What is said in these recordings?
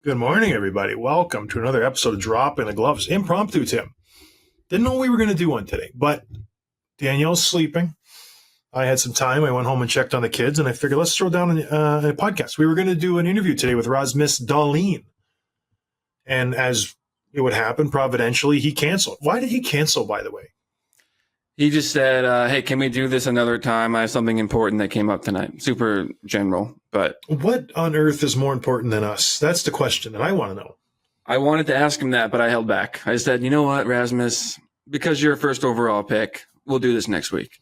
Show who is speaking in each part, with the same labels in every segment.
Speaker 1: Good morning, everybody. Welcome to another episode of Drop in the Gloves. Impromptu, Tim. Didn't know we were going to do one today, but Danielle's sleeping. I had some time. I went home and checked on the kids, and I figured let's throw down a podcast. We were going to do an interview today with Rasmus Dahlin. And as it would happen, providentially, he canceled. Why did he cancel, by the way?
Speaker 2: He just said, hey, can we do this another time? I have something important that came up tonight. Super general, but...
Speaker 1: What on earth is more important than us? That's the question that I want to know.
Speaker 2: I wanted to ask him that, but I held back. I said, you know what, Rasmus, because you're a first overall pick, we'll do this next week.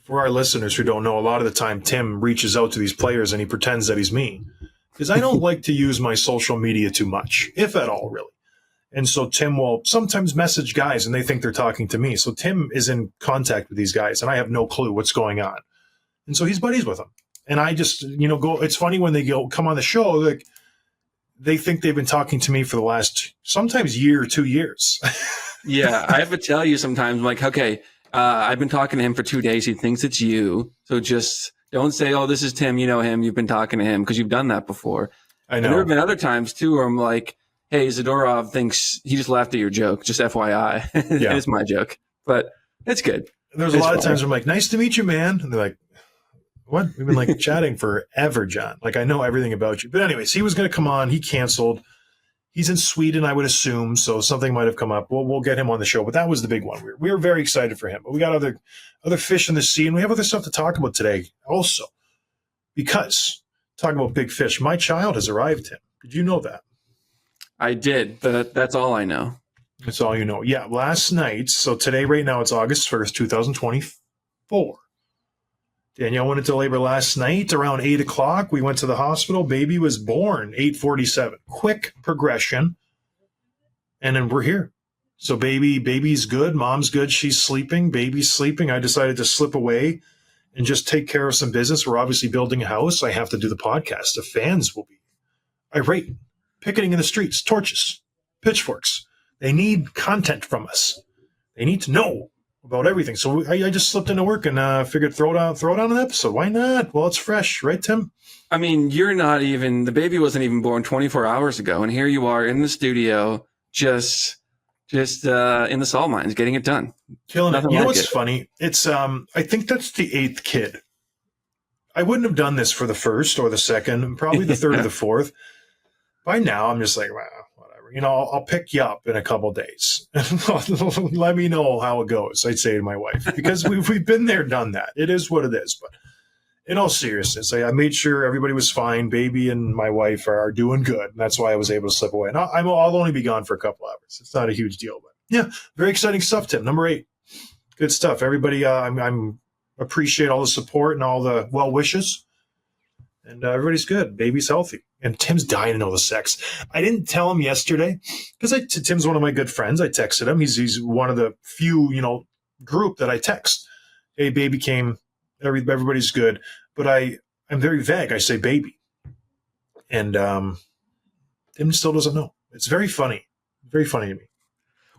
Speaker 1: For our listeners who don't know, a lot of the time Tim reaches out to these players and he pretends that he's me. Because I don't like to use my social media too much, if at all, really. And so Tim will sometimes message guys and they think they're talking to me. So Tim is in contact with these guys and I have no clue what's going on. And so he's buddies with them. And I just, go, it's funny when they come on the show, like they think they've been talking to me for the last sometimes year or 2 years.
Speaker 2: Yeah, I have to tell you sometimes, I'm like, okay, I've been talking to him for 2 days. He thinks it's you. So just don't say, oh, this is Tim. You know him. You've been talking to him because you've done that before.
Speaker 1: I know.
Speaker 2: And there have been other times too where I'm like, hey, Zadorov thinks he just laughed at your joke. Just FYI.
Speaker 1: Yeah.
Speaker 2: It's my joke, but it's good.
Speaker 1: There's a lot of times where I'm like, nice to meet you, man. And they're like, what? We've been like chatting forever, John. Like, I know everything about you. But anyways, he was going to come on. He canceled. He's in Sweden, I would assume. So something might have come up. We'll get him on the show. But that was the big one. We were very excited for him. But we got other fish in the sea. And we have other stuff to talk about today also. Because, talking about big fish, my child has arrived, Tim. Did you know that?
Speaker 2: I did, but that's all I know.
Speaker 1: That's all you know. Yeah, last night. So today, right now, it's August 1st, 2024. Danielle went into labor last night around 8 o'clock. We went to the hospital. Baby was born 8:47. Quick progression. And then we're here. So baby's good. Mom's good. She's sleeping. Baby's sleeping. I decided to slip away and just take care of some business. We're obviously building a house. I have to do the podcast. The fans will be irate. Picketing in the streets, torches, pitchforks. They need content from us. They need to know about everything. So I just slipped into work and figured throw down an episode. Why not? Well, it's fresh, right, Tim?
Speaker 2: I mean, the baby wasn't even born 24 hours ago, and here you are in the studio, just in the salt mines, getting it done.
Speaker 1: Killing it.
Speaker 2: Nothing
Speaker 1: You know
Speaker 2: like
Speaker 1: what's
Speaker 2: it.
Speaker 1: funny? It's I think that's the 8th kid. I wouldn't have done this for the first or the second, probably the third or the fourth. By now, I'm just like, well, whatever. I'll pick you up in a couple of days. Let me know how it goes, I'd say to my wife. Because we've been there, done that. It is what it is. But in all seriousness, I made sure everybody was fine. Baby and my wife are doing good. And that's why I was able to slip away. And I'll only be gone for a couple hours. It's not a huge deal. But yeah, very exciting stuff, Tim. Number 8. Good stuff. Everybody, I'm appreciate all the support and all the well wishes. And everybody's good. Baby's healthy. And Tim's dying to know the sex. I didn't tell him yesterday because Tim's one of my good friends. I texted him. He's one of the few, group that I text. Hey, baby came. Everybody's good. But I'm very vague. I say baby. And Tim still doesn't know. It's very funny. Very funny to me.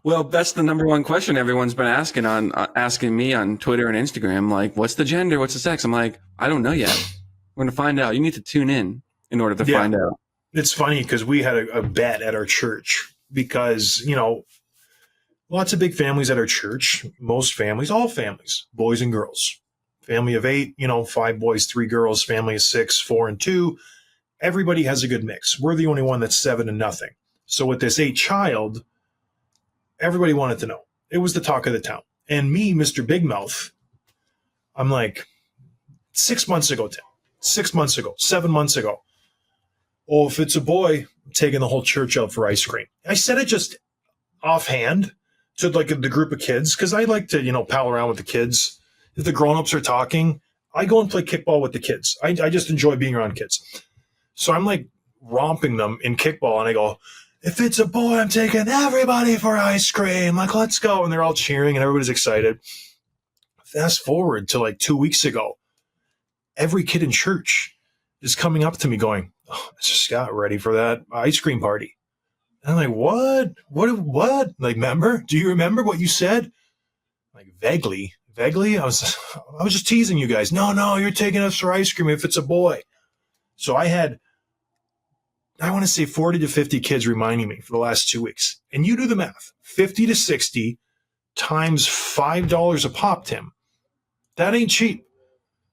Speaker 2: Well, that's the number one question everyone's been asking me on Twitter and Instagram. Like, what's the gender? What's the sex? I'm like, I don't know yet. We're going to find out. You need to tune in order to find out.
Speaker 1: It's funny because we had a bet at our church because, lots of big families at our church, most families, all families, boys and girls. Family of 8, 5 boys, 3 girls, family of 6, 4 and 2. Everybody has a good mix. We're the only one that's 7 and nothing. So with this 8 child, everybody wanted to know. It was the talk of the town. And me, Mr. Big Mouth, I'm like, 6 months ago, Tim. 6 months ago, 7 months ago. Oh, if it's a boy, I'm taking the whole church out for ice cream. I said it just offhand to like the group of kids because I like to, pal around with the kids. If the grown-ups are talking, I go and play kickball with the kids. I just enjoy being around kids. So I'm like romping them in kickball and I go, if it's a boy, I'm taking everybody for ice cream. Like, let's go. And they're all cheering and everybody's excited. Fast forward to like 2 weeks ago. Every kid in church is coming up to me going, oh, Mr. Scott, ready for that ice cream party? And I'm like, what? What? Like, remember? Do you remember what you said? Like, vaguely. I was just teasing you guys. No, you're taking us for ice cream if it's a boy. So I had I want to say 40 to 50 kids reminding me for the last 2 weeks. And you do the math. 50 to 60 times $5 a pop, Tim. That ain't cheap.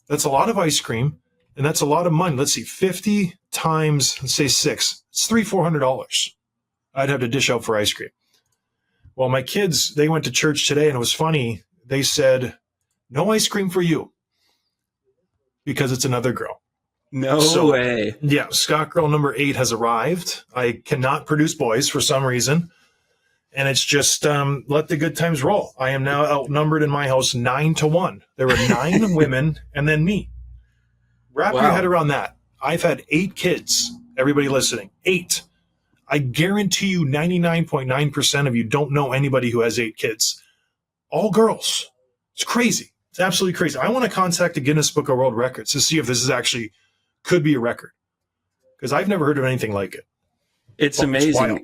Speaker 1: That's a lot of ice cream, and that's a lot of money. Let's see, 50 times, let's say 6. It's $300-400 I'd have to dish out for ice cream. Well, my kids, they went to church today, and it was funny. They said, no ice cream for you because it's another girl.
Speaker 2: No way.
Speaker 1: Yeah, Scott girl number 8 has arrived. I cannot produce boys for some reason. And it's just let the good times roll. I am now outnumbered in my house 9-1. There were 9 women and then me. Wrap your head around that. I've had 8 kids. Everybody listening, 8. I guarantee you 99.9% of you don't know anybody who has 8 kids. All girls. It's crazy. It's absolutely crazy. I want to contact the Guinness Book of World Records to see if this is actually could be a record, because I've never heard of anything like it.
Speaker 2: It's amazing.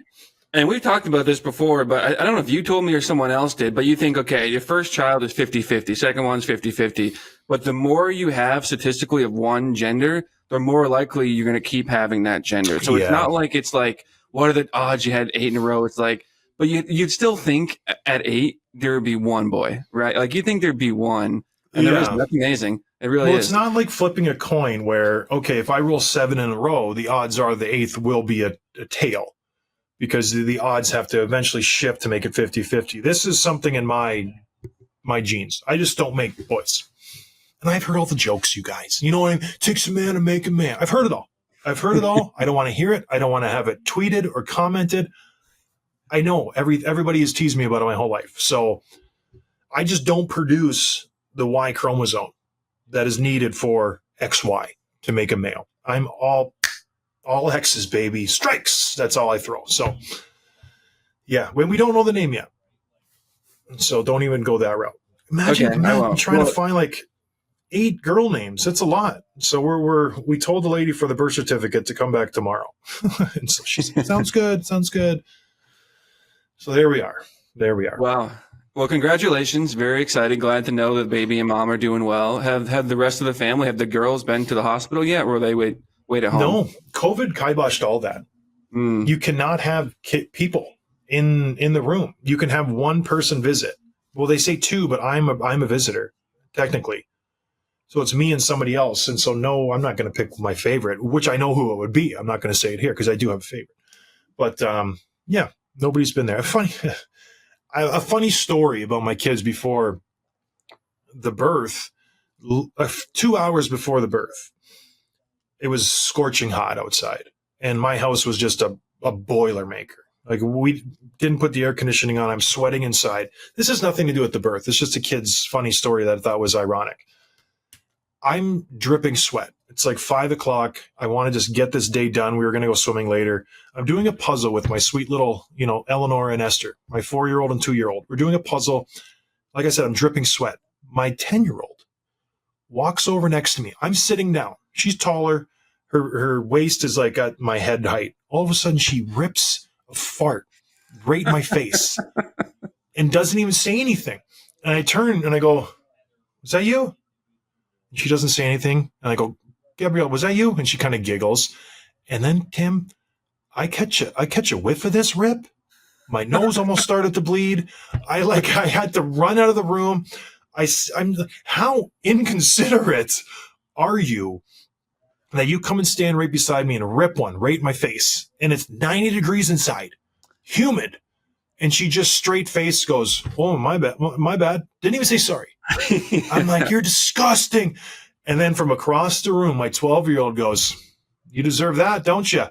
Speaker 2: And we've talked about this before, but I don't know if you told me or someone else did, but you think, okay, your first child is 50-50, second one's 50-50. But the more you have statistically of one gender, the more likely you're going to keep having that gender. So it's not like it's like, what are the odds you had 8 in a row? It's like, but you'd still think at 8, there would be one boy, right? Like you think there'd be one. And there is. That's amazing. It really is.
Speaker 1: It's not like flipping a coin where, okay, if I roll 7 in a row, the odds are the 8th will be a tail, because the odds have to eventually shift to make it 50-50. This is something in my genes. I just don't make boys. And I've heard all the jokes, you guys. You know what I mean? Takes a man to make a man. I've heard it all. I don't want to hear it. I don't want to have it tweeted or commented. I know everybody has teased me about it my whole life. So I just don't produce the Y chromosome that is needed for XY to make a male. I'm all X's, baby. Strikes. That's all I throw. So, yeah, when we don't know the name yet. So don't even go that route. Imagine trying to find like 8 girl names. That's a lot. So we told the lady for the birth certificate to come back tomorrow. And so she said, sounds good. So there we are.
Speaker 2: Wow. Well, congratulations. Very excited. Glad to know that baby and mom are doing well. Have the rest of the family, have the girls been to the hospital yet, or they wait at home?
Speaker 1: No, COVID kiboshed all that. You cannot have people in the room. You can have one person visit. Well, they say 2, but I'm a visitor, technically. So it's me and somebody else. And so, no, I'm not going to pick my favorite, which I know who it would be. I'm not going to say it here because I do have a favorite. But, yeah, nobody's been there. A funny story about my kids before the birth, 2 hours before the birth, it was scorching hot outside. And my house was just a boiler maker. Like, we didn't put the air conditioning on. I'm sweating inside. This has nothing to do with the birth. It's just a kid's funny story that I thought was ironic. I'm dripping sweat. It's like 5 o'clock. I want to just get this day done. We were going to go swimming later. I'm doing a puzzle with my sweet little, Eleanor and Esther, my 4-year-old and 2-year-old. We're doing a puzzle. Like I said, I'm dripping sweat. My 10-year-old walks over next to me. I'm sitting down. She's taller. Her waist is like at my head height. All of a sudden, she rips a fart right in my face and doesn't even say anything. And I turn and I go, "Is that you?" She doesn't say anything. And I go, "Gabrielle, was that you?" And she kind of giggles. And then, Tim, I catch a whiff of this rip. My nose almost started to bleed. I had to run out of the room. I'm how inconsiderate are you that you come and stand right beside me and rip one right in my face? And it's 90 degrees inside, humid. And she just straight face goes, "Oh, my bad. Didn't even say sorry." I'm like, "You're disgusting." And then from across the room, my 12-year-old goes, "You deserve that, don't you?"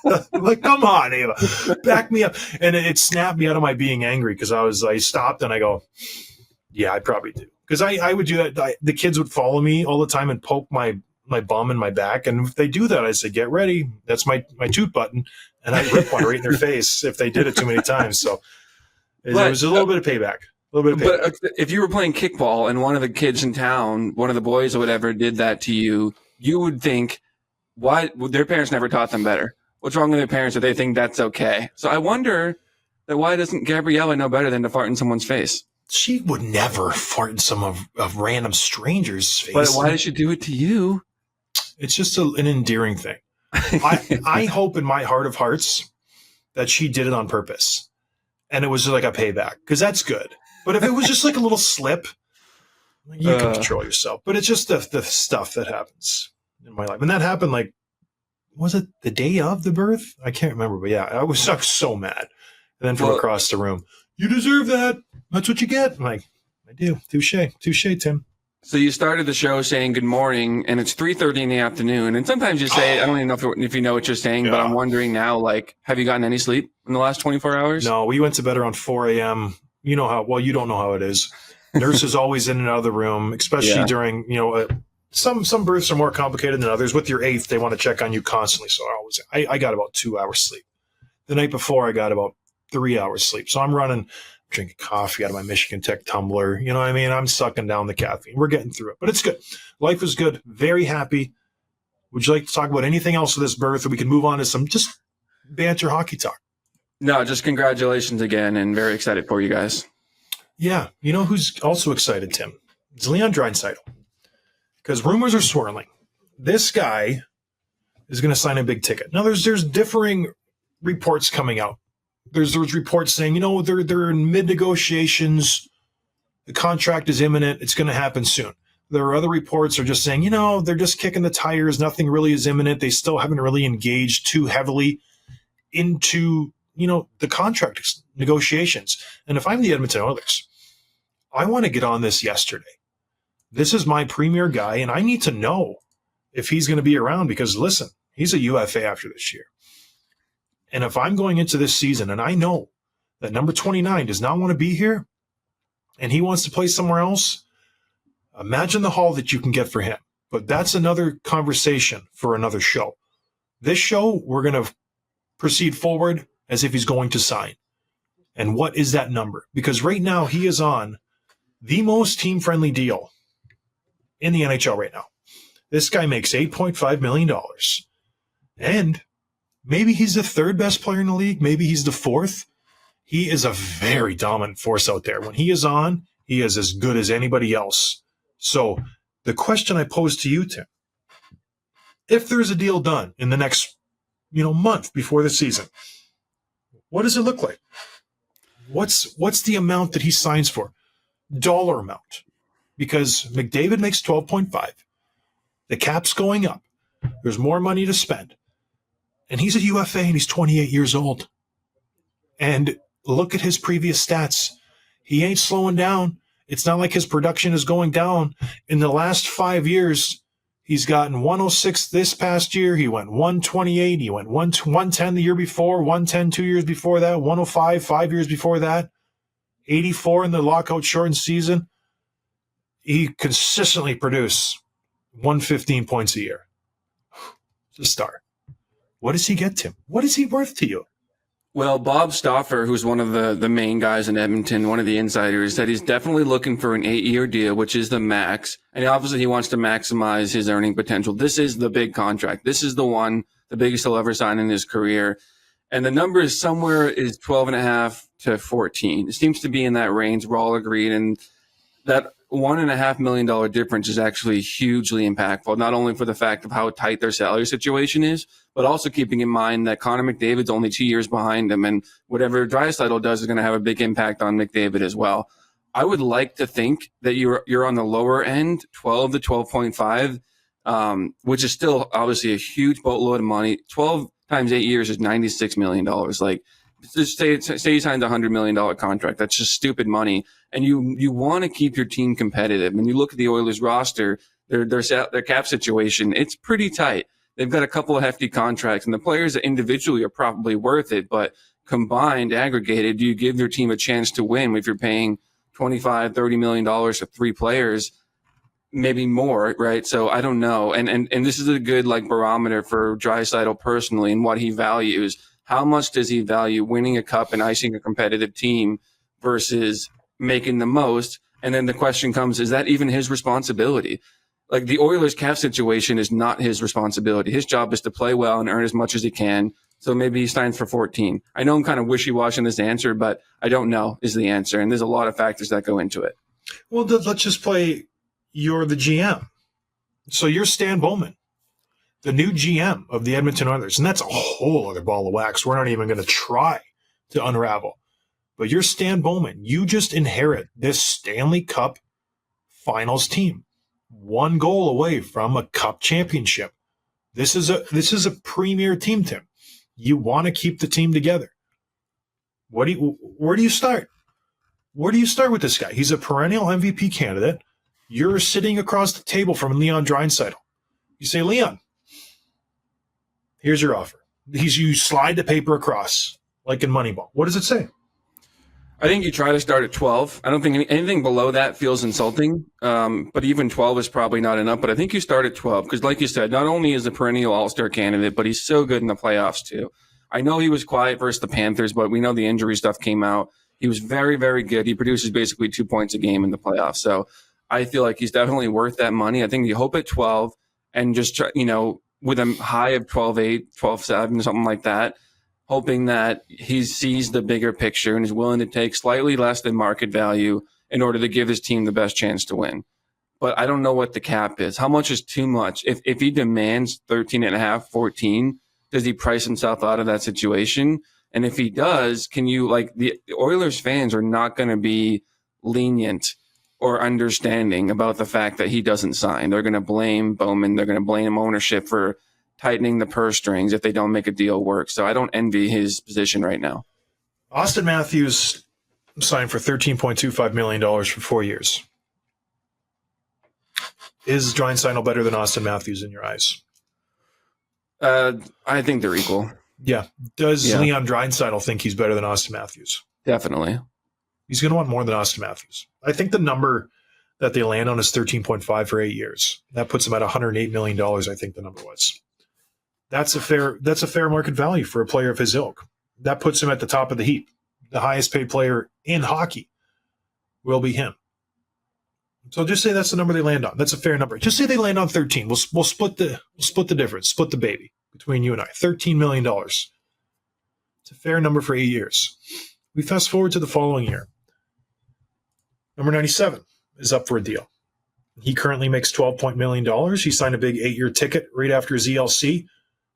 Speaker 1: I'm like, "Come on, Ava, back me up." And it snapped me out of my being angry because I stopped and I go, "Yeah, I probably do." Because I would do that. The kids would follow me all the time and poke my bum and my back. And if they do that, I say, "Get ready. That's my toot button." And I rip one right in their face if they did it too many times. So it was a little bit of payback. But
Speaker 2: if you were playing kickball and one of the kids in town, one of the boys or whatever, did that to you, you would think, why? Their parents never taught them better. What's wrong with their parents that they think that's okay? So I wonder that why doesn't Gabriella know better than to fart in someone's face?
Speaker 1: She would never fart in some of random strangers' face.
Speaker 2: But why does she do it to you?
Speaker 1: It's just an endearing thing. I hope in my heart of hearts that she did it on purpose and it was like a payback, because that's good. But if it was just like a little slip, you can control yourself. But it's just the stuff that happens in my life. And that happened like, was it the day of the birth? I can't remember, but yeah, I was so mad. And then from across the room, you deserve that. That's what you get. I'm like, I do. Touche, Tim.
Speaker 2: So you started the show saying good morning, and it's 3:30 in the afternoon. And sometimes you say, I don't even know if you know what you're saying, but I'm wondering now, like, have you gotten any sleep in the last 24 hours?
Speaker 1: No, we went to bed around 4 a.m. You know how, well, you don't know how it is. Nurse is always in and out of the room, especially during, some births are more complicated than others. With your 8th, they want to check on you constantly. So I got about 2 hours sleep. The night before, I got about 3 hours sleep. So I'm drinking coffee out of my Michigan Tech tumbler. You know what I mean? I'm sucking down the caffeine. We're getting through it, but it's good. Life is good. Very happy. Would you like to talk about anything else with this birth, or we can move on to some just banter hockey talk?
Speaker 2: No, just congratulations again, and very excited for you guys.
Speaker 1: Yeah. You know who's also excited, Tim? It's Leon Draisaitl. Because rumors are swirling. This guy is going to sign a big ticket. Now, there's differing reports coming out. There's reports saying, they're in mid-negotiations. The contract is imminent. It's going to happen soon. There are other reports are just saying, they're just kicking the tires. Nothing really is imminent. They still haven't really engaged too heavily into, the contract negotiations. And if I'm the Edmonton Oilers, I want to get on this yesterday. This is my premier guy, and I need to know if he's going to be around because, listen, he's a UFA after this year. And if I'm going into this season and I know that number 29 does not want to be here and he wants to play somewhere else, imagine the haul that you can get for him. But that's another conversation for another show. This show, we're going to proceed forward as if he's going to sign. And what is that number? Because right now he is on the most team-friendly deal in the NHL right now. This guy makes $8.5 million. And maybe he's the third best player in the league. Maybe he's the fourth. He is a very dominant force out there. When he is on, he is as good as anybody else. So the question I pose to you, Tim, if there's a deal done in the next, month before the season, what does it look like? What's the amount that he signs for? Dollar amount. Because McDavid makes 12.5. The cap's going up. There's more money to spend. And he's a UFA and he's 28 years old. And look at his previous stats. He ain't slowing down. It's not like his production is going down. In the last 5 years, he's gotten 106 this past year. He went 128. He went 110 the year before, 110 2 years before that, 105 5 years before that, 84 in the lockout shortened season. He consistently produced 115 points a year. It's a star. What does he get, Tim? What is he worth to you?
Speaker 2: Well, Bob Stauffer, who's one of the main guys in Edmonton, one of the insiders, said he's definitely looking for an 8-year deal, which is the max. And obviously he wants to maximize his earning potential. This is the big contract. This is the one, the biggest he'll ever sign in his career. And the number is somewhere is 12.5 to 14. It seems to be in that range. We're all agreed. And that $1.5 million difference is actually hugely impactful, not only for the fact of how tight their salary situation is, but also keeping in mind that Connor McDavid's only 2 years behind him, and whatever Draisaitl does is going to have a big impact on McDavid as well. I would like to think that you're on the lower end, 12 to 12.5, which is still obviously a huge boatload of money. 12 times 8 years is $96 million. Like, just say you signed a $100 million contract. That's just stupid money. And you want to keep your team competitive. When you look at the Oilers roster, their cap situation, it's pretty tight. They've got a couple of hefty contracts, and the players individually are probably worth it, but combined, aggregated, do you give your team a chance to win if you're paying $25, $30 million for 3 players? Maybe more, right? So I don't know. And this is a good barometer for Draisaitl personally and what he values. How much does he value winning a cup and icing a competitive team versus making the most? And then the question comes, is that even his responsibility? Like, the Oilers' cap situation is not his responsibility. His job is to play well and earn as much as he can. So maybe he signs for 14. I know I'm kind of wishy-washy in this answer, but I don't know is the answer. And there's a lot of factors that go into it.
Speaker 1: Well, let's just play you're the GM. So you're Stan Bowman. the new GM of the Edmonton Oilers, and that's a whole other ball of wax we're not even going to try to unravel. But you're Stan Bowman. You just inherit this Stanley Cup Finals team, one goal away from a Cup championship. This is a premier team, Tim. You want to keep the team together. Where do you start? Where do you start with this guy? He's a perennial MVP candidate. You're sitting across the table from Leon Draisaitl. You say, Leon, here's your offer. You slide the paper across like in Moneyball. What does it say?
Speaker 2: I think you try to start at 12. I don't think anything below that feels insulting, but even 12 is probably not enough. But I think you start at 12 because, like you said, not only is a perennial all-star candidate, but he's so good in the playoffs too. I know he was quiet versus the Panthers, but we know the injury stuff came out. He was very, very good. He produces basically 2 points a game in the playoffs. So I feel like he's definitely worth that money. I think you hope at 12 and just try, with a high of 12.8, 12.7, something like that, hoping that he sees the bigger picture and is willing to take slightly less than market value in order to give his team the best chance to win. But I don't know what the cap is. How much is too much? If he demands 13.5, 14, does he price himself out of that situation? And if he does, the Oilers fans are not going to be lenient or understanding about the fact that he doesn't sign. They're going to blame Bowman. They're going to blame ownership for tightening the purse strings if they don't make a deal work. So I don't envy his position right now.
Speaker 1: Austin Matthews signed for $13.25 million for 4 years. Is Draisaitl better than Austin Matthews in your eyes?
Speaker 2: I think they're equal.
Speaker 1: Yeah. Does Leon Draisaitl think he's better than Austin Matthews?
Speaker 2: Definitely.
Speaker 1: He's going to want more than Austin Matthews. I think the number that they land on is 13.5 for 8 years. That puts him at $108 million, I think the number was. That's a fair market value for a player of his ilk. That puts him at the top of the heap. The highest paid player in hockey will be him. So just say that's the number they land on. That's a fair number. Just say they land on 13. We'll split the difference, split the baby between you and I. $13 million. It's a fair number for 8 years. We fast forward to the following year. Number 97 is up for a deal. He currently makes $12 million. He signed a big 8-year ticket right after his ELC.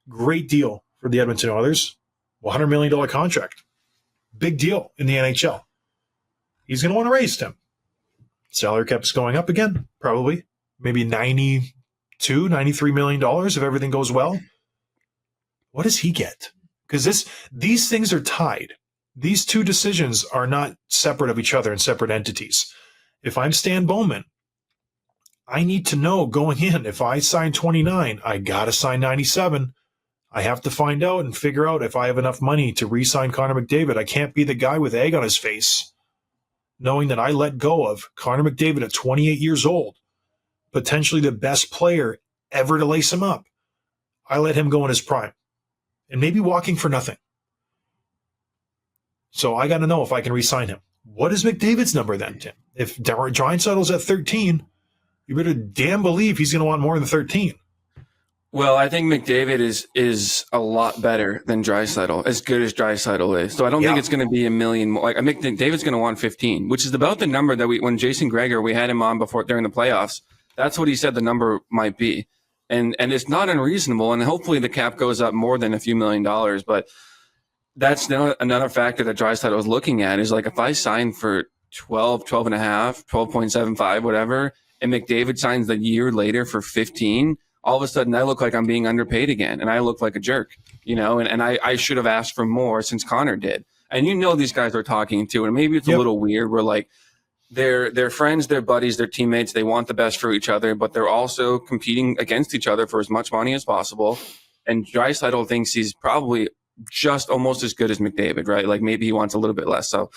Speaker 1: Great deal for the Edmonton Oilers. $100 million contract. Big deal in the NHL. He's going to want to raise him. Salary cap's going up again, probably. Maybe $92, $93 million if everything goes well. What does he get? Because these things are tied. These two decisions are not separate of each other and separate entities. If I'm Stan Bowman, I need to know going in, if I sign 29, I got to sign 97. I have to find out and figure out if I have enough money to re-sign Connor McDavid. I can't be the guy with egg on his face, knowing that I let go of Connor McDavid at 28 years old, potentially the best player ever to lace him up. I let him go in his prime and maybe walking for nothing. So I got to know if I can re-sign him. What is McDavid's number then, Tim? If Draisaitl's at 13, you better damn believe he's going to want more than 13.
Speaker 2: Well, I think McDavid is a lot better than Draisaitl, as good as Draisaitl is. So I don't think it's going to be a million more. I think David's going to want 15, which is about the number that when Jason Gregor, we had him on before during the playoffs. That's what he said the number might be. And it's not unreasonable. And hopefully the cap goes up more than a few $1 million. But that's another factor that Draisaitl was looking at is if I sign for 12, 12.5, 12.75, whatever, and McDavid signs the year later for 15, all of a sudden I look like I'm being underpaid again, and I look like a jerk, and I should have asked for more since Connor did. And these guys are talking to, and maybe it's a little weird. We're they're friends, they're buddies, they're teammates. They want the best for each other, but they're also competing against each other for as much money as possible. And Draisaitl thinks he's probably just almost as good as McDavid, right? Maybe he wants a little bit less. So,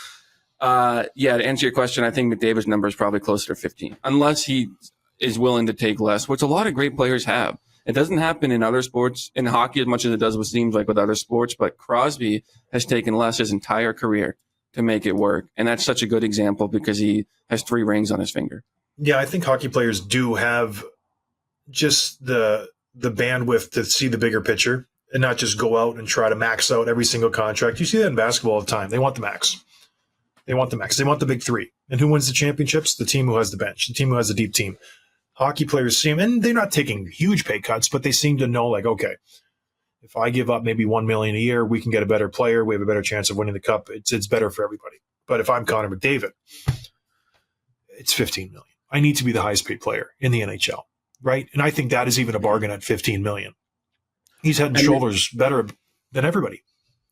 Speaker 2: to answer your question, I think McDavid's number is probably closer to 15, unless he is willing to take less, which a lot of great players have. It doesn't happen in other sports, in hockey, as much as it does with seems like with other sports, but Crosby has taken less his entire career to make it work. And that's such a good example because he has 3 rings on his finger. Yeah,
Speaker 1: I think hockey players do have just the bandwidth to see the bigger picture and not just go out and try to max out every single contract. You see that in basketball all the time. They want the max. They want the max. They want the big 3. And who wins the championships? The team who has the bench, the team who has the deep team. Hockey players seem, and they're not taking huge pay cuts, but they seem to know, like, okay, if I give up maybe $1 million a year, we can get a better player. We have a better chance of winning the cup. It's better for everybody. But if I'm Connor McDavid, it's $15 million. I need to be the highest paid player in the NHL, right? And I think that is even a bargain at $15 million. He's head and shoulders better than everybody.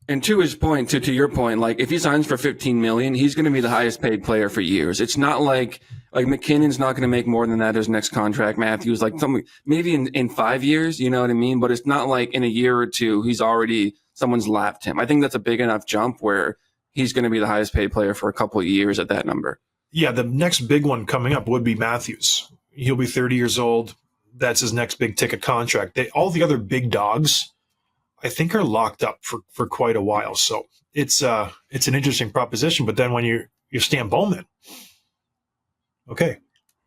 Speaker 2: And to his point, to your point, like if he signs for $15 million, he's going to be the highest paid player for years. It's not like McKinnon's not going to make more than that his next contract. Matthews, like something maybe in 5 years, you know what I mean? But it's not like in a year or two, someone's lapped him. I think that's a big enough jump where he's going to be the highest paid player for a couple of years at that number.
Speaker 1: Yeah, the next big one coming up would be Matthews. He'll be 30 years old. That's his next big ticket contract. All the other big dogs, I think, are locked up for quite a while. So it's an interesting proposition. But then when you're Stan Bowman, okay,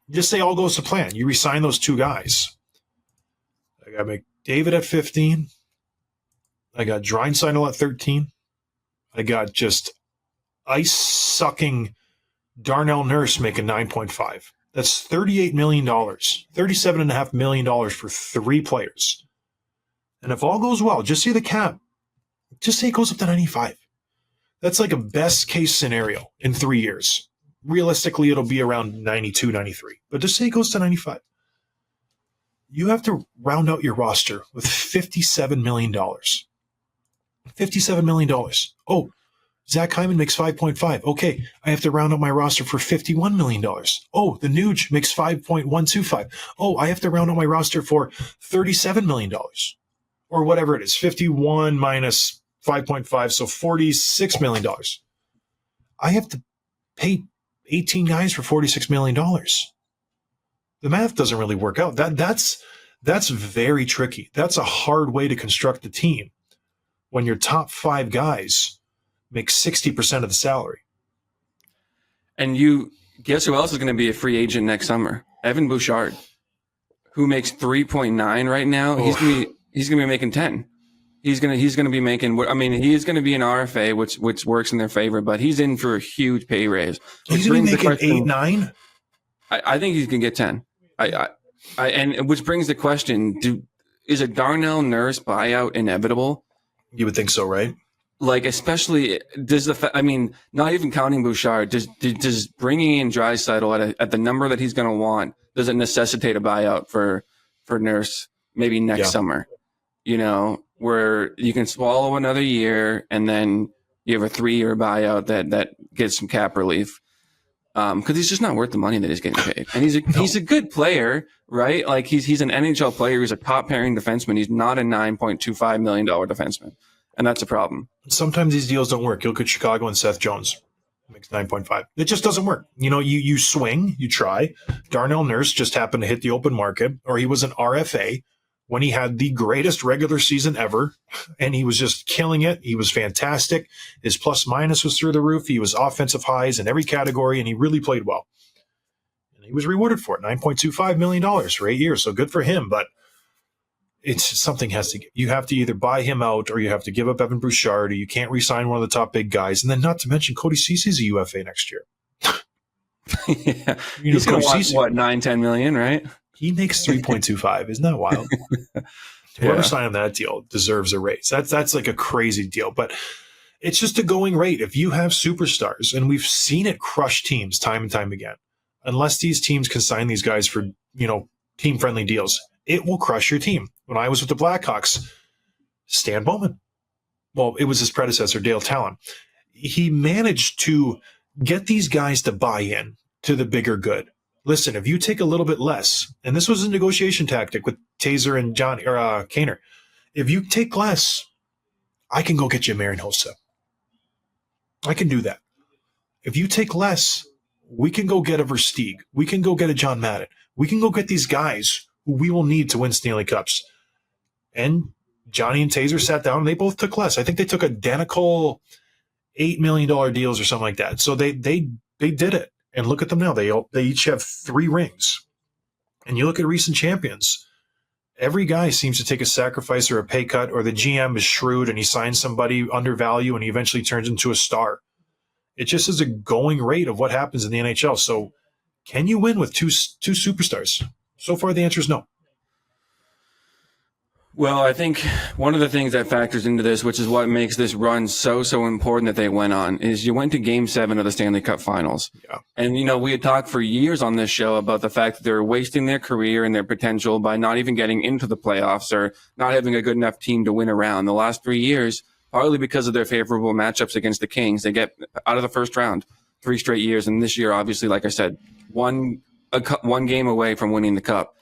Speaker 1: just say all goes to plan. You resign those two guys. I got McDavid at 15. I got Draisaitl at 13. I got just ice-sucking Darnell Nurse making 9.5. That's $38 million, $37.5 million for 3 players. And if all goes well, just say the cap, just say it goes up to 95. That's like a best case scenario in 3 years. Realistically, it'll be around 92, 93. But just say it goes to 95. You have to round out your roster with $57 million. $57 million. Oh, Zach Hyman makes 5.5. Okay, I have to round up my roster for $51 million. Oh, the Nuge makes 5.125. Oh, I have to round up my roster for $37 million. Or whatever it is, 51 minus 5.5, so $46 million. I have to pay 18 guys for $46 million. The math doesn't really work out. That's very tricky. That's a hard way to construct the team when your top 5 guys make 60% of the salary.
Speaker 2: And you guess who else is going to be a free agent next summer? Evan Bouchard, who makes 3.9 right now. He's going to be making 10. He's going to be making, I mean, he is going to be an RFA, which works in their favor, but he's in for a huge pay raise.
Speaker 1: He's going to be making 8, 9?
Speaker 2: I think he's going to get 10. And which brings the question, is a Darnell Nurse buyout inevitable?
Speaker 1: You would think so, right?
Speaker 2: Like, especially not even counting Bouchard, does bringing in Draisaitl at the number that he's going to want, does it necessitate a buyout for Nurse maybe next summer? You know, where you can swallow another year and then you have a 3-year buyout that gets some cap relief. Cause he's just not worth the money that he's getting paid. And he's a good player, right? Like he's an NHL player. He's a top pairing defenseman. He's not a $9.25 million defenseman. And that's a problem.
Speaker 1: Sometimes these deals don't work. You look at Chicago and Seth Jones. Makes 9.5. It just doesn't work. You know, you swing, you try. Darnell Nurse just happened to hit the open market, or he was an RFA when he had the greatest regular season ever, and he was just killing it. He was fantastic. His plus minus was through the roof. He was offensive highs in every category, and he really played well. And he was rewarded for it, $9.25 million for 8 years. So good for him, but it's something has to give. You have to either buy him out or you have to give up Evan Bouchard, or you can't re-sign one of the top big guys. And then not to mention Cody Cece's a UFA next year.
Speaker 2: Yeah. He's going to want, what, 9-10 million, right?
Speaker 1: He makes 3.25. Isn't that wild? Whoever signed that deal deserves a raise. That's like a crazy deal. But it's just a going rate. If you have superstars, and we've seen it crush teams time and time again, unless these teams can sign these guys for, team-friendly deals, it will crush your team. When I was with the Blackhawks, Stan Bowman, well, it was his predecessor, Dale Talon. He managed to get these guys to buy in to the bigger good. Listen, if you take a little bit less, and this was a negotiation tactic with Taser and Kaner, if you take less, I can go get you a Marian Hossa. I can do that. If you take less, we can go get a Versteeg. We can go get a John Madden. We can go get these guys who we will need to win Stanley Cups. And Johnny and Taser sat down and they both took less. I think they took identical $8 million deals or something like that. So they did it. And look at them now. They each have 3 rings. And you look at recent champions, every guy seems to take a sacrifice or a pay cut, or the GM is shrewd and he signs somebody under value and he eventually turns into a star. It just is a going rate of what happens in the NHL. So can you win with two superstars? So far, the answer is no.
Speaker 2: Well, I think one of the things that factors into this, which is what makes this run so important that they went on, is you went to Game 7 of the Stanley Cup Finals.
Speaker 1: Yeah.
Speaker 2: And, we had talked for years on this show about the fact that they're wasting their career and their potential by not even getting into the playoffs or not having a good enough team to win around. The last 3 years, partly because of their favorable matchups against the Kings, they get out of the first round 3 straight years. And this year, obviously, like I said, one game away from winning the Cup.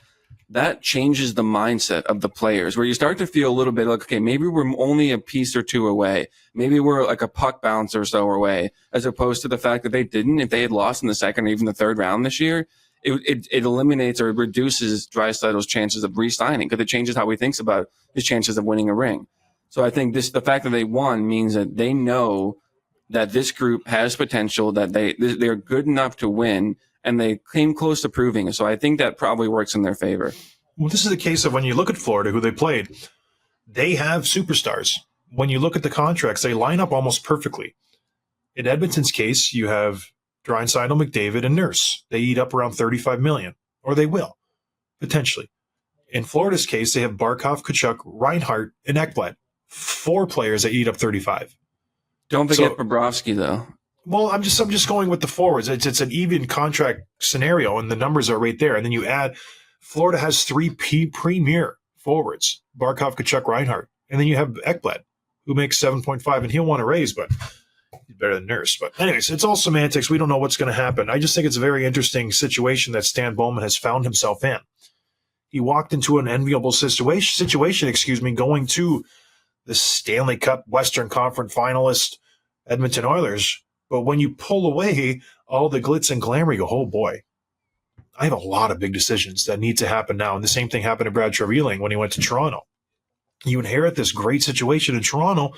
Speaker 2: That changes the mindset of the players where you start to feel a little bit like, okay, maybe we're only a piece or two away. Maybe we're like a puck bounce or so away, as opposed to the fact that they didn't. If they had lost in the second or even the third round this year, it eliminates or reduces Draisaitl's chances of re-signing because it changes how he thinks about his chances of winning a ring. So I think the fact that they won means that they know that this group has potential, that they're good enough to win, and they came close to proving it. So I think that probably works in their favor.
Speaker 1: Well, this is the case of when you look at Florida, who they played, they have superstars. When you look at the contracts, they line up almost perfectly. In Edmonton's case, you have Draisaitl, McDavid, and Nurse. They eat up around $35 million, or they will, potentially. In Florida's case, they have Barkov, Tkachuk, Reinhart, and Ekblad. 4 players that eat up 35.
Speaker 2: Don't forget Bobrovsky, though.
Speaker 1: Well, I'm just going with the forwards. It's an even contract scenario, and the numbers are right there. And then you add, Florida has 3 premier forwards: Barkov, Tkachuk, Reinhart, and then you have Ekblad, who makes 7.5, and he'll want to raise, but he's better than Nurse. But anyways, it's all semantics. We don't know what's going to happen. I just think it's a very interesting situation that Stan Bowman has found himself in. He walked into an enviable situation, going to the Stanley Cup Western Conference finalist Edmonton Oilers. But when you pull away all the glitz and glamour, you go, oh boy, I have a lot of big decisions that need to happen now. And the same thing happened to Brad Trevelyan when he went to Toronto. You inherit this great situation in Toronto,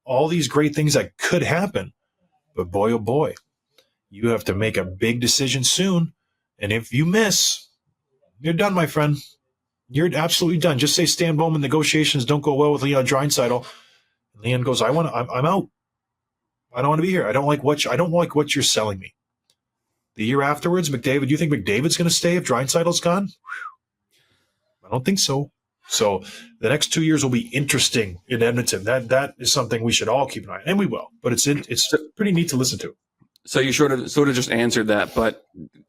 Speaker 1: all these great things that could happen. But boy, oh boy, you have to make a big decision soon. And if you miss, you're done, my friend. You're absolutely done. Just say Stan Bowman negotiations don't go well with Leon Draisaitl. And Leon goes, I'm out. I don't want to be here. I don't like what you're selling me. The year afterwards, McDavid, you think McDavid's going to stay if Draisaitl's gone? Whew. I don't think so. So the next 2 years will be interesting in Edmonton. That is something we should all keep an eye on, and we will. But it's pretty neat to listen to.
Speaker 2: So you sort of just answered that. But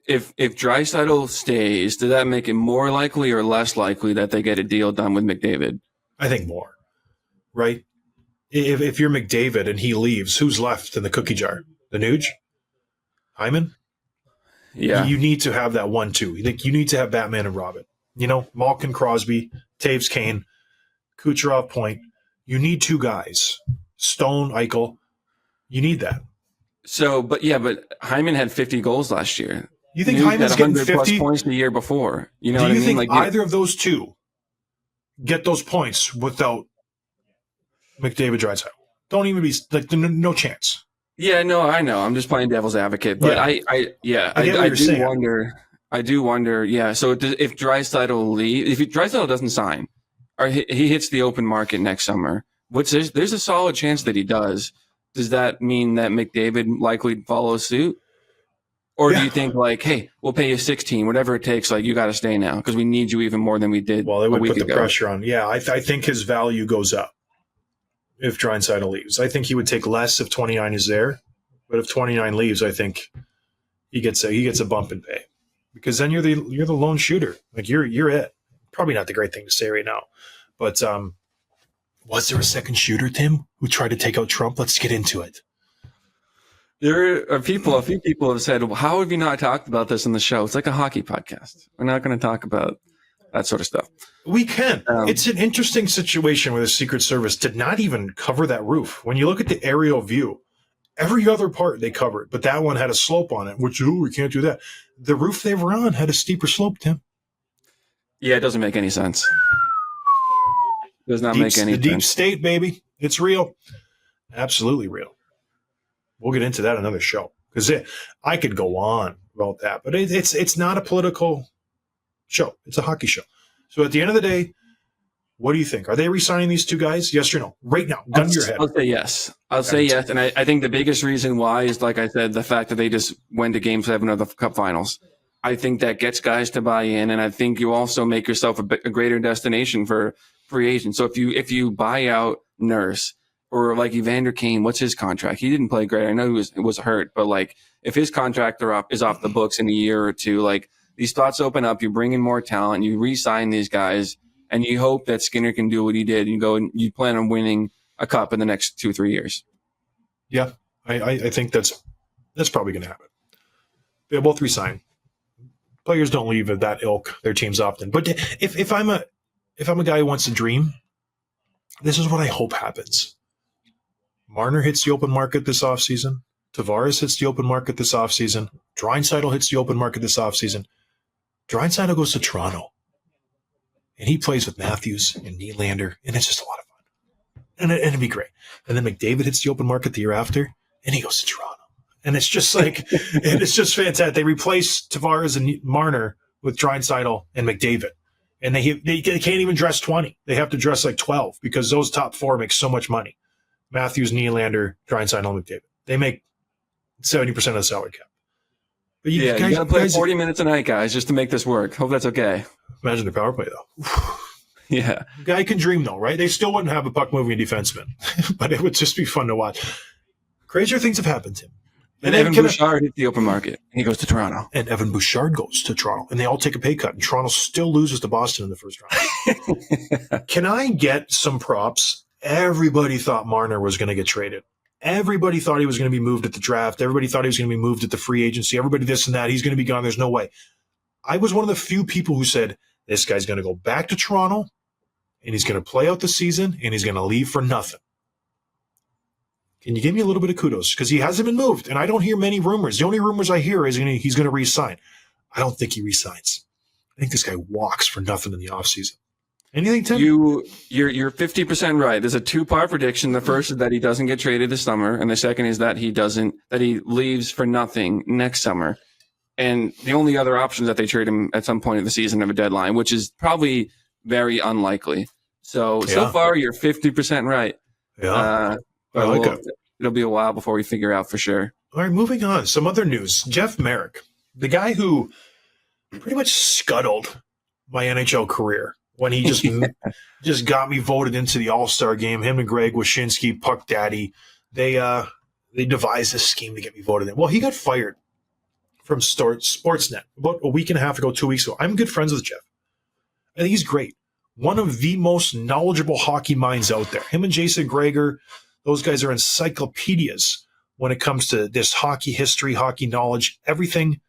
Speaker 2: if Draisaitl stays, does that make it more likely or less likely that they get a deal done with McDavid?
Speaker 1: I think more, right? If you're McDavid and he leaves, who's left in the cookie jar? The Nuge? Hyman?
Speaker 2: Yeah.
Speaker 1: You need to have that 1-2. You need to have Batman and Robin. Malkin, Crosby, Taves, Kane, Kucherov, Point. You need 2 guys. Stone, Eichel. You need that.
Speaker 2: So, but Hyman had 50 goals last year.
Speaker 1: You think Hyman's getting 50
Speaker 2: plus points the year before? You know
Speaker 1: Do
Speaker 2: what I
Speaker 1: you
Speaker 2: mean?
Speaker 1: think either of those 2 get those points without McDavid, Draisaitl? Don't even be no chance.
Speaker 2: Yeah, no, I know. I'm just playing devil's advocate, but
Speaker 1: yeah.
Speaker 2: I do wonder. Yeah. So if Draisaitl leaves, if Draisaitl doesn't sign, or he hits the open market next summer, there's a solid chance that he does. Does that mean that McDavid likely follows suit? Or do you think hey, we'll pay you 16, whatever it takes, you got to stay now because we need you even more than we did
Speaker 1: Well, it would
Speaker 2: a week
Speaker 1: put the
Speaker 2: ago.
Speaker 1: pressure on. Yeah, I think his value goes up if Draisaitl leaves. I think he would take less if 29 is there. But if 29 leaves, I think he gets a bump in pay. Because then you're the lone shooter. You're it. Probably not the great thing to say right now. But was there a second shooter, Tim, who tried to take out Trump? Let's get into it.
Speaker 2: There are a few people have said, well, how have you not talked about this in the show? It's like a hockey podcast. We're not going to talk about that sort of stuff.
Speaker 1: We can. It's an interesting situation where the Secret Service did not even cover that roof. When you look at the aerial view, every other part they covered, but that one had a slope on it, which, we can't do that. The roof they were on had a steeper slope, Tim.
Speaker 2: Yeah, it doesn't make any sense. Does not make any sense.
Speaker 1: The deep state, baby. It's real. Absolutely real. We'll get into that another show because I could go on about that, but it's not a political show. It's a hockey show. So at the end of the day, what do you think? Are they re-signing these 2 guys? Yes or no? Right now, gun to your head.
Speaker 2: I'll say yes. Say yes. And I think the biggest reason why is, like I said, the fact that they just went to Game 7 of the Cup Finals. I think that gets guys to buy in, and I think you also make yourself a greater destination for free agents. So if you buy out Nurse or like Evander Kane, what's his contract? He didn't play great. I know he was hurt, but like if his contract is off the books in a year or two, like these thoughts open up. You bring in more talent, you re-sign these guys, and you hope that Skinner can do what he did. And you plan on winning a cup in the next 2-3 years.
Speaker 1: Yeah, I think that's probably going to happen. They'll both resign. Players don't leave at that ilk, their teams often. But if I'm a guy who wants to dream, this is what I hope happens. Marner hits the open market this offseason. Tavares hits the open market this offseason. Draisaitl hits the open market this offseason. Draisaitl goes to Toronto. And he plays with Matthews and Nylander, and it's just a lot of fun. And it'd be great. And then McDavid hits the open market the year after, and he goes to Toronto. And it's just like, and it's just fantastic. They replace Tavares and Marner with Draisaitl and McDavid. And they can't even dress 20. They have to dress like 12 because those top four make so much money. Matthews, Nylander, Draisaitl, and McDavid. They make 70% of the salary cap. But
Speaker 2: you got to play 40 minutes a night, guys, just to make this work. Hope that's okay.
Speaker 1: Imagine the power play, though.
Speaker 2: Yeah.
Speaker 1: Guy can dream, though, right? They still wouldn't have a puck-moving defenseman, but it would just be fun to watch. Crazier things have happened to him.
Speaker 2: And Evan Bouchard hit the open market. He goes to Toronto.
Speaker 1: And Evan Bouchard goes to Toronto. And they all take a pay cut. And Toronto still loses to Boston in the first round. Can I get some props? Everybody thought Marner was going to get traded. Everybody thought he was going to be moved at the draft. Everybody thought he was going to be moved at the free agency. Everybody this and that. He's going to be gone. There's no way. I was one of the few people who said, this guy's going to go back to Toronto, and he's going to play out the season, and he's going to leave for nothing. Can you give me a little bit of kudos? Because he hasn't been moved, and I don't hear many rumors. The only rumors I hear is he's going to re-sign. I don't think he re-signs. I think this guy walks for nothing in the offseason. Anything, Tim?
Speaker 2: You're 50% right. There's a two-part prediction. The first is that he doesn't get traded this summer, and the second is that he leaves for nothing next summer. And the only other option is that they trade him at some point of the season of a deadline, which is probably very unlikely. So far, you're 50% right.
Speaker 1: Yeah. I like it.
Speaker 2: It'll be a while before we figure out for sure.
Speaker 1: All right, moving on. Some other news. Jeff Marek, the guy who pretty much scuttled my NHL career when he just got me voted into the All-Star game. Him and Greg Wyshynski, Puck Daddy, they devised this scheme to get me voted in. Well, he got fired from Sportsnet about a week and a half ago, 2 weeks ago. I'm good friends with Jeff. I think he's great. One of the most knowledgeable hockey minds out there. Him and Jason Greger, those guys are encyclopedias when it comes to this hockey history, hockey knowledge. Everything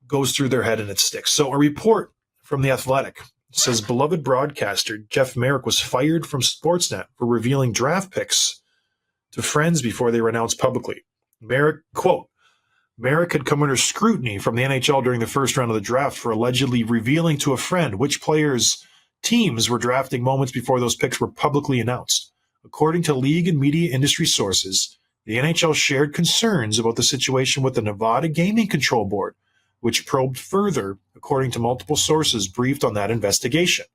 Speaker 1: goes through their head and it sticks. So a report from The Athletic says beloved broadcaster Jeff Marek was fired from Sportsnet for revealing draft picks to friends before they were announced publicly. Marek, quote, Marek had come under scrutiny from the NHL during the first round of the draft for allegedly revealing to a friend which players' teams were drafting moments before those picks were publicly announced. According to league and media industry sources, the NHL shared concerns about the situation with the Nevada Gaming Control Board, which probed further, according to multiple sources briefed on that investigation.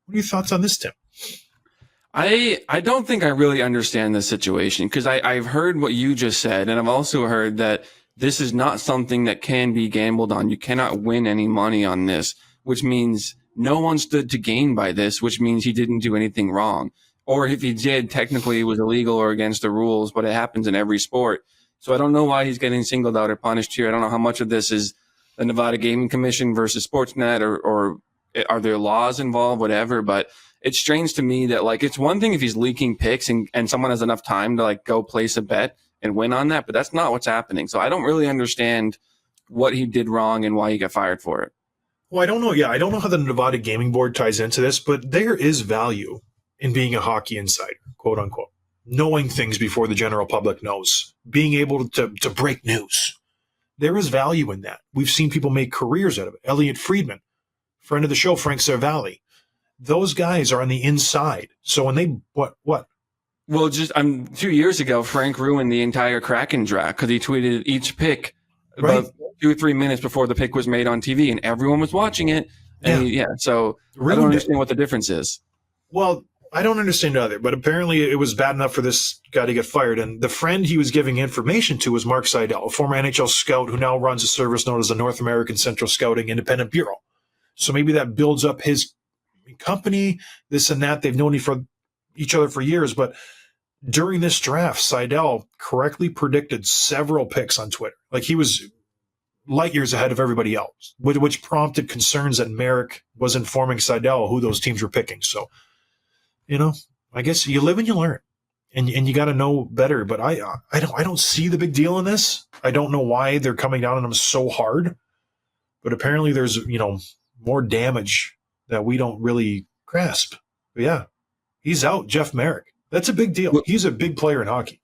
Speaker 1: What are your thoughts on this, Tim?
Speaker 2: I don't think I really understand this situation because I've heard what you just said, and I've also heard that this is not something that can be gambled on. You cannot win any money on this, which means no one stood to gain by this, which means he didn't do anything wrong. Or if he did, technically it was illegal or against the rules, but it happens in every sport. So I don't know why he's getting singled out or punished here. I don't know how much of this is the Nevada Gaming Commission versus Sportsnet or are there laws involved, whatever, but it's strange to me that, like, it's one thing if he's leaking picks and someone has enough time to, like, go place a bet and win on that, but that's not what's happening. So I don't really understand what he did wrong and why he got fired for it.
Speaker 1: Well, I don't know. Yeah, I don't know how the Nevada Gaming Board ties into this, but there is value in being a hockey insider, quote unquote, knowing things before the general public knows, being able to break news. There is value in that. We've seen people make careers out of it. Elliot Friedman, friend of the show, Frank Cervalli. Those guys are on the inside. So when they what?
Speaker 2: Well, just 2 years ago, Frank ruined the entire Kraken draft because he tweeted each pick about 2 or 3 minutes before the pick was made on TV, and everyone was watching it. And so I don't understand what the difference is.
Speaker 1: Well, I don't understand either, but apparently it was bad enough for this guy to get fired. And the friend he was giving information to was Mark Seidel, a former NHL scout who now runs a service known as the North American Central Scouting Independent Bureau. So maybe that builds up his company, this and that. They've known each other for years. But during this draft, Seidel correctly predicted several picks on Twitter. Like he was light years ahead of everybody else, which prompted concerns that Marek was informing Seidel who those teams were picking. So, I guess you live and you learn, and you got to know better. But I don't see the big deal in this. I don't know why they're coming down on him so hard. But apparently there's more damage that we don't really grasp. But yeah, he's out. Jeff Marek. That's a big deal. He's a big player in hockey.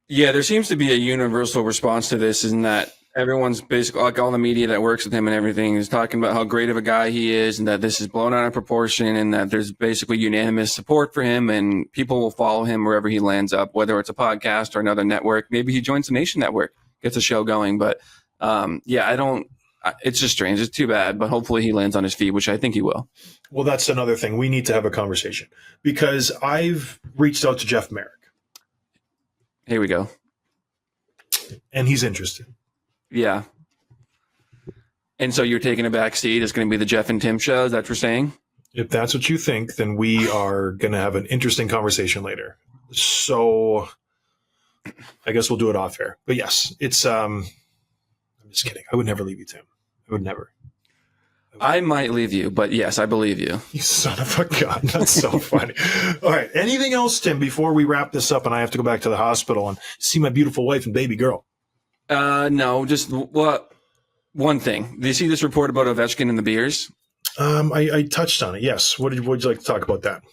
Speaker 2: Yeah, there seems to be a universal response to this, in that everyone's basically, like all the media that works with him and everything, is talking about how great of a guy he is, and that this is blown out of proportion, and that there's basically unanimous support for him, and people will follow him wherever he lands up, whether it's a podcast or another network. Maybe he joins the Nation Network, gets a show going. But it's just strange. It's too bad, but hopefully he lands on his feet, which I think he will.
Speaker 1: Well, that's another thing. We need to have a conversation, because I've reached out to Jeff Marek.
Speaker 2: Here we go.
Speaker 1: And he's interested.
Speaker 2: Yeah. And so you're taking a back seat. It's going to be the Jeff and Tim show. Is that what you're saying?
Speaker 1: If that's what you think, then we are going to have an interesting conversation later. So I guess we'll do it off air. But yes, it's I'm just kidding. I would never leave you, Tim. I would never.
Speaker 2: I might leave you, but yes, I believe you.
Speaker 1: You son of a gun. That's so funny. All right. Anything else, Tim, before we wrap this up and I have to go back to the hospital and see my beautiful wife and baby girl?
Speaker 2: No, just one thing. Do you see this report about Ovechkin and the beers?
Speaker 1: I touched on it. Yes. Would you like to talk about that?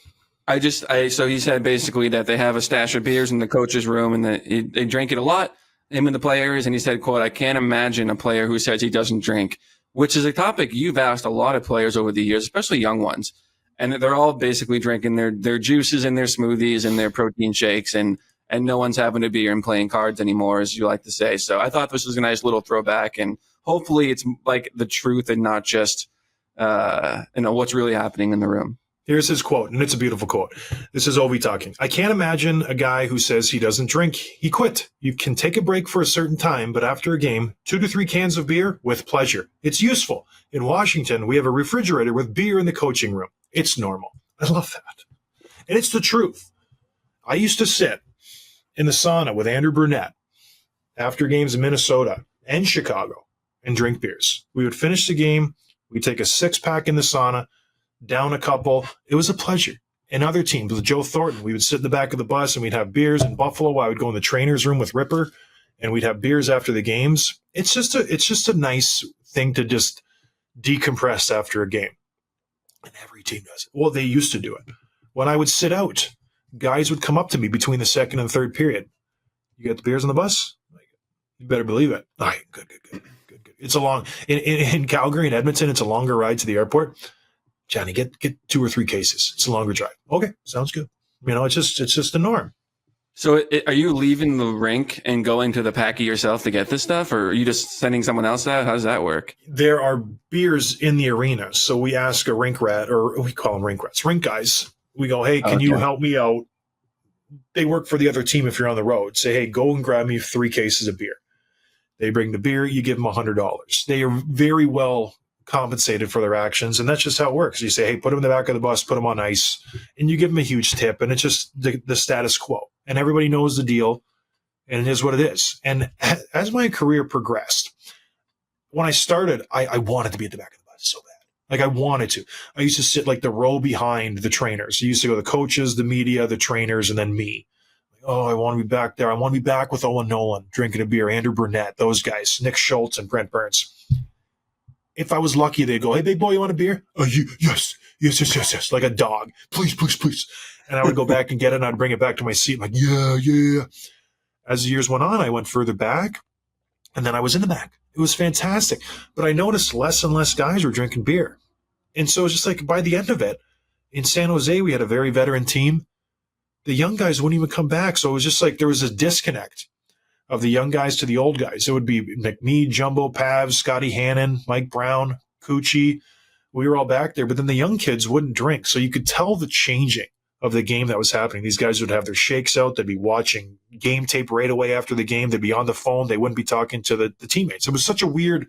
Speaker 2: So he said basically that they have a stash of beers in the coach's room, and that they drink it a lot, him and the players. And he said, quote, "I can't imagine a player who says he doesn't drink," which is a topic you've asked a lot of players over the years, especially young ones. And they're all basically drinking their juices and their smoothies and their protein shakes, and no one's having a beer and playing cards anymore, as you like to say. So I thought this was a nice little throwback, and hopefully it's like the truth and not just what's really happening in the room.
Speaker 1: Here's his quote, and it's a beautiful quote. This is Ovi talking. "I can't imagine a guy who says he doesn't drink. He quit. You can take a break for a certain time, but after a game, 2 to 3 cans of beer with pleasure. It's useful. In Washington, we have a refrigerator with beer in the coaching room. It's normal." I love that. And it's the truth. I used to sit in the sauna with Andrew Brunette after games in Minnesota and Chicago and drink beers. We would finish the game. We'd take a 6-pack in the sauna, down a couple. It was a pleasure. And other teams, with Joe Thornton, we would sit in the back of the bus and we'd have beers. In Buffalo, I would go in the trainer's room with Ripper and we'd have beers after the games. It's just a nice thing to just decompress after a game. And every team does it. Well, they used to do it. When I would sit out, guys would come up to me between the second and third period. "You got the beers on the bus?" Like, you better believe it. All right, good. It's a long in Calgary and Edmonton. It's a longer ride to the airport. Johnny, get 2 or 3 cases. It's a longer drive. Okay, sounds good. It's just the norm.
Speaker 2: So are you leaving the rink and going to the packy yourself to get this stuff, or are you just sending someone else out? How does that work?
Speaker 1: There are beers in the arena, so we ask a rink rat, or we call them rink rats, rink guys. We go, "Hey, can you help me out?" They work for the other team if you're on the road. Say, "Hey, go and grab me 3 cases of beer." They bring the beer. You give them $100. They are very well compensated for their actions, and that's just how it works. You say, "Hey, put them in the back of the bus, put them on ice," and you give them a huge tip, and it's just the status quo. And everybody knows the deal, and it is what it is. And as my career progressed, when I started, I wanted to be at the back of the bus so bad. Like, I wanted to. I used to sit like the row behind the trainers. I used to go the coaches, the media, the trainers, and then me. Oh, I want to be back there. I want to be back with Owen Nolan, drinking a beer, Andrew Burnett, those guys, Nick Schultz and Brent Burns. If I was lucky, they'd go, "Hey, big boy, you want a beer?" "Oh, yes, like a dog. Please. And I would go back and get it, and I'd bring it back to my seat. I'm like, yeah. As the years went on, I went further back, and then I was in the back. It was fantastic. But I noticed less and less guys were drinking beer. And so it's just like by the end of it, in San Jose, we had a very veteran team. The young guys wouldn't even come back. So it was just like there was a disconnect of the young guys to the old guys. It would be McMead, Jumbo, Pavs, Scotty Hannon, Mike Brown, Coochie. We were all back there. But then the young kids wouldn't drink. So you could tell the changing of the game that was happening. These guys would have their shakes out. They'd be watching game tape right away after the game. They'd be on the phone. They wouldn't be talking to the teammates. It was such a weird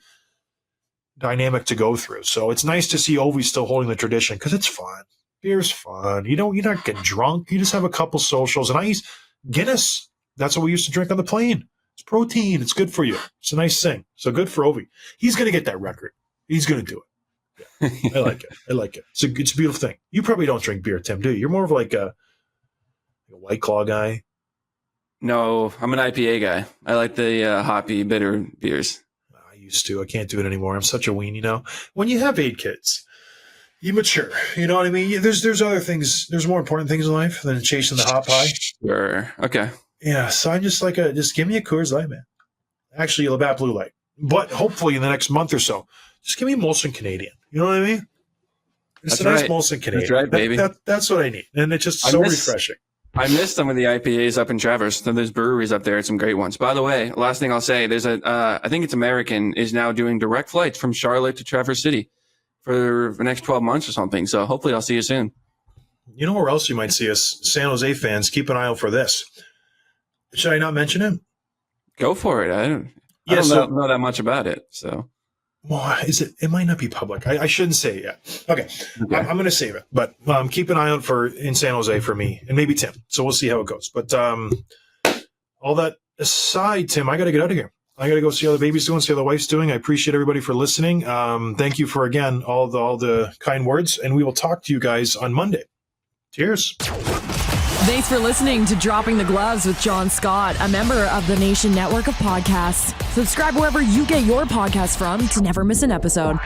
Speaker 1: dynamic to go through. So it's nice to see Ovi still holding the tradition because it's fun. Beer's fun. You're not getting drunk. You just have a couple socials. And I use Guinness. That's what we used to drink on the plane. It's protein. It's good for you. It's a nice thing. So good for Ovi. He's going to get that record. He's going to do it. Yeah, I like it. I like it. It's a beautiful thing. You probably don't drink beer, Tim, do you? You're more of like a White Claw guy.
Speaker 2: No, I'm an IPA guy. I like the hoppy, bitter beers.
Speaker 1: I used to. I can't do it anymore. I'm such a ween, When you have 8 kids, you mature. You know what I mean? There's other things. There's more important things in life than chasing the hop high.
Speaker 2: Sure. Okay.
Speaker 1: Yeah, so I'm just just give me a Coors Light, man. Actually, a Labatt Blue Light. But hopefully in the next month or so, just give me Molson Canadian. You know what I mean? It's
Speaker 2: That's
Speaker 1: a nice
Speaker 2: right.
Speaker 1: Molson Canadian.
Speaker 2: That's right, baby.
Speaker 1: That's what I need. And it's just so refreshing.
Speaker 2: I miss some of the IPAs up in Traverse. There's breweries up there, some great ones. By the way, last thing I'll say, there's I think it's American, is now doing direct flights from Charlotte to Traverse City for the next 12 months or something. So hopefully I'll see you soon.
Speaker 1: You know where else you might see us? San Jose fans, keep an eye out for this. Should I not mention it?
Speaker 2: Go for it. I don't know that much about it. So.
Speaker 1: Well, it might not be public. I shouldn't say it yet. Okay. I'm going to save it. But keep an eye out in San Jose for me and maybe Tim. So we'll see how it goes. But all that aside, Tim, I got to get out of here. I got to go see how the baby's doing, see how the wife's doing. I appreciate everybody for listening. Thank you for, again, all the kind words. And we will talk to you guys on Monday. Cheers.
Speaker 3: Thanks for listening to Dropping the Gloves with John Scott, a member of the Nation Network of Podcasts. Subscribe wherever you get your podcasts from to never miss an episode.